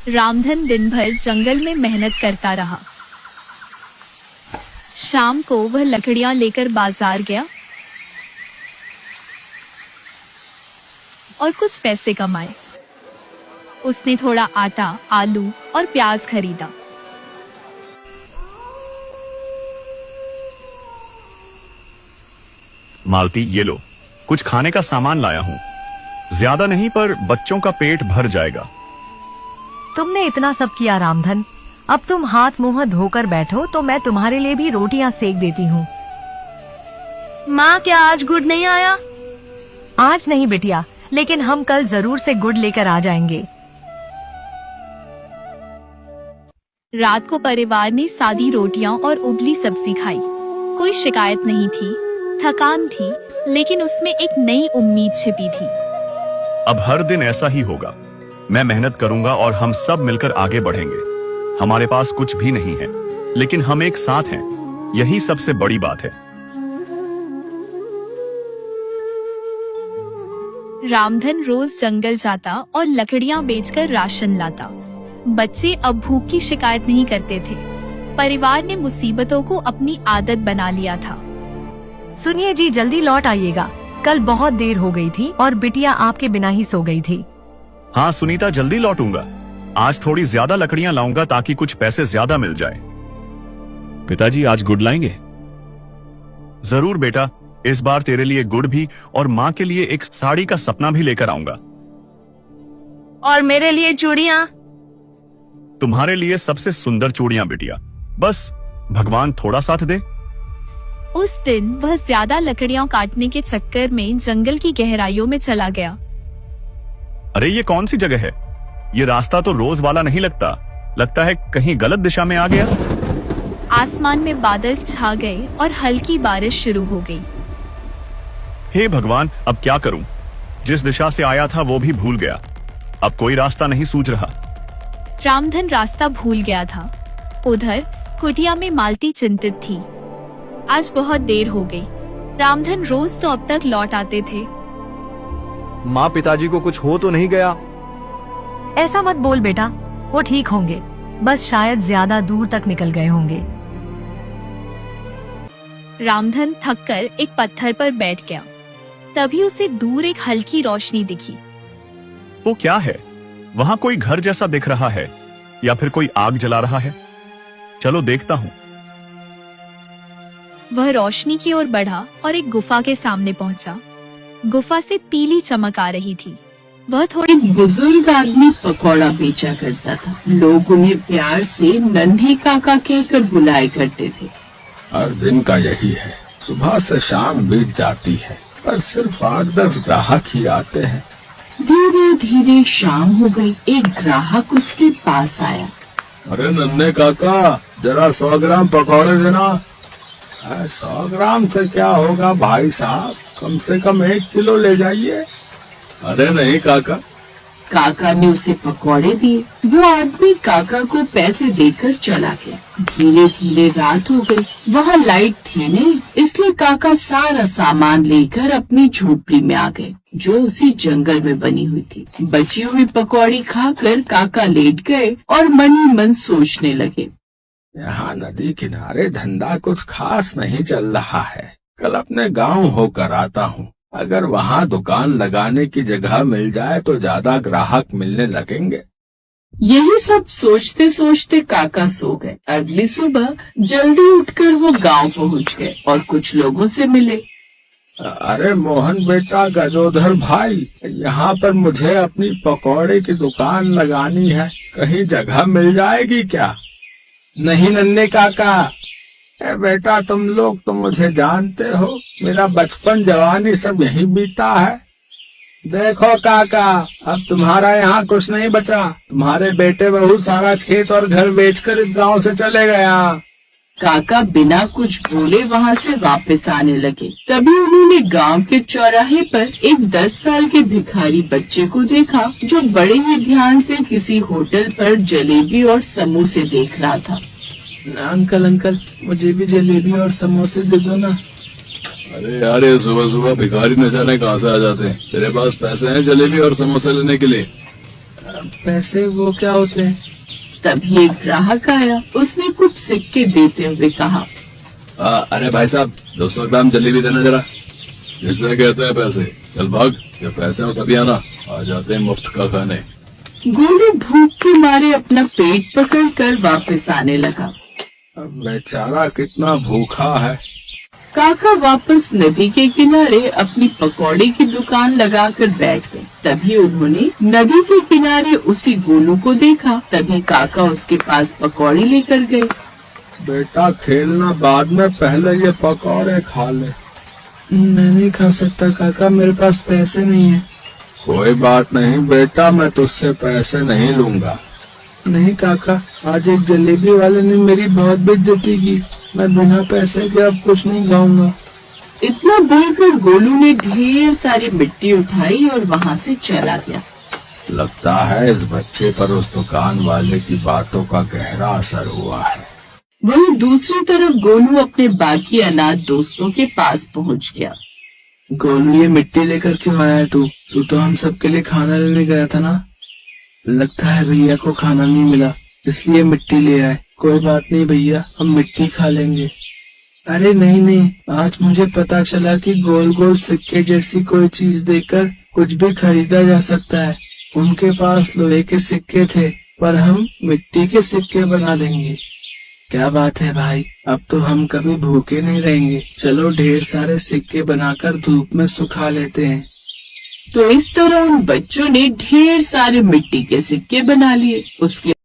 रामधन दिन भर जंगल में मेहनत करता रहा। शाम को वह लकड़ियां लेकर बाजार गया और कुछ पैसे कमाए। उसने थोड़ा आटा, आलू और प्याज खरीदा। मालती, ये लो, कुछ खाने का सामान लाया हूँ। ज्यादा नहीं, पर बच्चों का पेट भर जाएगा। तुमने इतना सब किया रामधन, अब तुम हाथ मुंह धोकर बैठो तो मैं तुम्हारे लिए भी रोटियां सेक देती हूँ। माँ, क्या आज गुड़ नहीं आया? आज नहीं बिटिया, लेकिन हम कल जरूर से गुड़ लेकर आ जाएंगे। रात को परिवार ने सादी रोटियां और उबली सब्जी खाई। कोई शिकायत नहीं थी, थकान थी, लेकिन उसमें एक नई उम्मीद छिपी थी। अब हर दिन ऐसा ही होगा। मैं मेहनत करूंगा और हम सब मिलकर आगे बढ़ेंगे। हमारे पास कुछ भी नहीं है, लेकिन हम एक साथ हैं। यही सबसे बड़ी बात है। रामधन रोज जंगल जाता और लकड़ियां बेचकर राशन लाता। बच्चे अब भूख की शिकायत नहीं करते थे। परिवार ने मुसीबतों को अपनी आदत बना लिया था। सुनिए जी, जल्दी लौट आइएगा। कल बहुत देर हो गई थी और बिटिया आपके बिना ही सो गई थी। हाँ सुनीता, जल्दी लौटूंगा। आज थोड़ी ज्यादा लकड़ियां लाऊंगा ताकि कुछ पैसे ज्यादा मिल जाए। पिताजी, आज गुड़ लाएंगे? जरूर बेटा, इस बार तेरे लिए गुड़ भी और माँ के लिए एक साड़ी का सपना भी लेकर आऊंगा। और मेरे लिए चूड़ियाँ? तुम्हारे लिए सबसे सुंदर चूड़ियां बिटिया। बस भगवान थोड़ा साथ दे। उस दिन वह ज्यादा लकड़ियां काटने के चक्कर में जंगल की गहराइयों में चला गया। अरे ये कौन सी जगह है? ये रास्ता तो रोज वाला नहीं लगता। लगता है कहीं गलत दिशा में आ गया। आसमान में बादल छा गए और हल्की बारिश शुरू हो गई। हे भगवान, अब क्या करूं? जिस दिशा से आया था वो भी भूल गया। अब कोई रास्ता नहीं सूझ रहा। रामधन रास्ता भूल गया था। उधर कुटिया में मालती चिंतित थी। आज बहुत देर हो गई। रामधन रोज तो अब तक लौट आते थे। माँ, पिताजी को कुछ हो तो नहीं गया? ऐसा मत बोल बेटा, वो ठीक होंगे। बस शायद ज्यादा दूर तक निकल गए होंगे। रामधन थककर एक पत्थर पर बैठ गया। तभी उसे दूर एक हल्की रोशनी दिखी। वो क्या है? वहां कोई घर जैसा दिख रहा है, या फिर कोई आग जला रहा है। चलो देखता हूँ। वह रोशनी की ओर बढ़ा और एक गुफा के सामने पहुंचा। गुफा से पीली चमक आ रही थी। वह थोड़ी एक बुजुर्ग आदमी पकौड़ा बेचा करता था। लोग उन्हें प्यार से नन्हे काका कहकर बुलाया करते थे। हर दिन का यही है, सुबह से शाम बीत जाती है पर सिर्फ 8-10 ग्राहक ही आते हैं। धीरे धीरे शाम हो गई। एक ग्राहक उसके पास आया। अरे नन्हे काका, जरा 100 ग्राम पकौड़े देना। 100 ग्राम से क्या होगा भाई साहब, कम से कम 1 किलो ले जाइए। अरे नहीं काका। काका ने उसे पकौड़े दिए। वो आदमी काका को पैसे देकर चला गया। धीरे धीरे रात हो गई। वहाँ लाइट थी नहीं, इसलिए काका सारा सामान लेकर अपनी झोपड़ी में आ गए, जो उसी जंगल में बनी हुई थी। बची हुई पकौड़ी खाकर काका लेट गए और मन ही मन सोचने लगे। यहाँ नदी किनारे धंधा कुछ खास नहीं चल रहा है। कल अपने गांव होकर आता हूँ। अगर वहाँ दुकान लगाने की जगह मिल जाए तो ज्यादा ग्राहक मिलने लगेंगे। यही सब सोचते सोचते काका सो गए। अगली सुबह जल्दी उठकर वो गांव पहुँच गए और कुछ लोगों से मिले। अरे मोहन बेटा, गजोधर भाई, यहाँ पर मुझे अपनी पकौड़े की दुकान लगानी है। कहीं जगह मिल जाएगी क्या? नहीं नन्हे काका। बेटा, तुम लोग तो मुझे जानते हो। मेरा बचपन जवानी सब यहीं बीता है। देखो काका, अब तुम्हारा यहाँ कुछ नहीं बचा। तुम्हारे बेटे बहू सारा खेत और घर बेचकर इस गांव से चले गया। काका बिना कुछ बोले वहाँ से वापस आने लगे। तभी उन्होंने गांव के चौराहे पर एक 10 साल के भिखारी बच्चे को देखा, जो बड़े ही ध्यान से किसी होटल पर जलेबी और समोसे देख रहा था। अंकल, मुझे भी जलेबी और समोसे दे दो ना। अरे यार, ये सुबह सुबह भिखारी न जाने कहाँ से आ जाते हैं। तेरे पास पैसे हैं जलेबी और समोसे लेने के लिए? पैसे वो क्या होते हैं? तभी एक ग्राहक आया। उसने कुछ सिक्के देते हुए कहा, अरे भाई साहब 200 ग्राम जलेबी देना जरा। जिसे कहते हैं पैसे, चल भाग, जब पैसे हो तभी आना, आ जाते हैं मुफ्त का खाने। गोलू भूख के मारे अपना पेट पकड़कर वापस आने लगा। अब बेचारा कितना भूखा है। काका वापस नदी के किनारे अपनी पकौड़ी की दुकान लगाकर बैठ गए। तभी उन्होंने नदी के किनारे उसी गोलू को देखा। तभी काका उसके पास पकौड़ी लेकर गए। बेटा खेलना बाद में, पहले ये पकौड़े खा ले। मैं नहीं खा सकता काका, मेरे पास पैसे नहीं है। कोई बात नहीं बेटा, मैं तुझसे पैसे नहीं लूंगा। नहीं काका, आज एक जलेबी वाले ने मेरी बहुत बेइज्जती की। मैं बिना पैसे के अब कुछ नहीं खाऊंगा। इतना बोलकर गोलू ने ढेर सारी मिट्टी उठाई और वहाँ से चला गया। लगता है इस बच्चे पर उस दुकान वाले की बातों का गहरा असर हुआ है। वहीं दूसरी तरफ गोलू अपने बाकी अनाथ दोस्तों के पास पहुँच गया। गोलू, ये मिट्टी लेकर क्यों आया है तू? तू तो हम सबके लिए खाना लेने गया था ना? लगता है भैया को खाना नहीं मिला, इसलिए मिट्टी ले आए। कोई बात नहीं भैया, हम मिट्टी खा लेंगे। अरे नहीं नहीं, आज मुझे पता चला कि गोल गोल सिक्के जैसी कोई चीज देकर कुछ भी खरीदा जा सकता है। उनके पास लोहे के सिक्के थे, पर हम मिट्टी के सिक्के बना लेंगे। क्या बात है भाई, अब तो हम कभी भूखे नहीं रहेंगे। चलो ढेर सारे सिक्के बनाकर धूप में सुखा लेते हैं। तो इस तरह उन बच्चों ने ढेर सारे मिट्टी के सिक्के बना लिए। उसके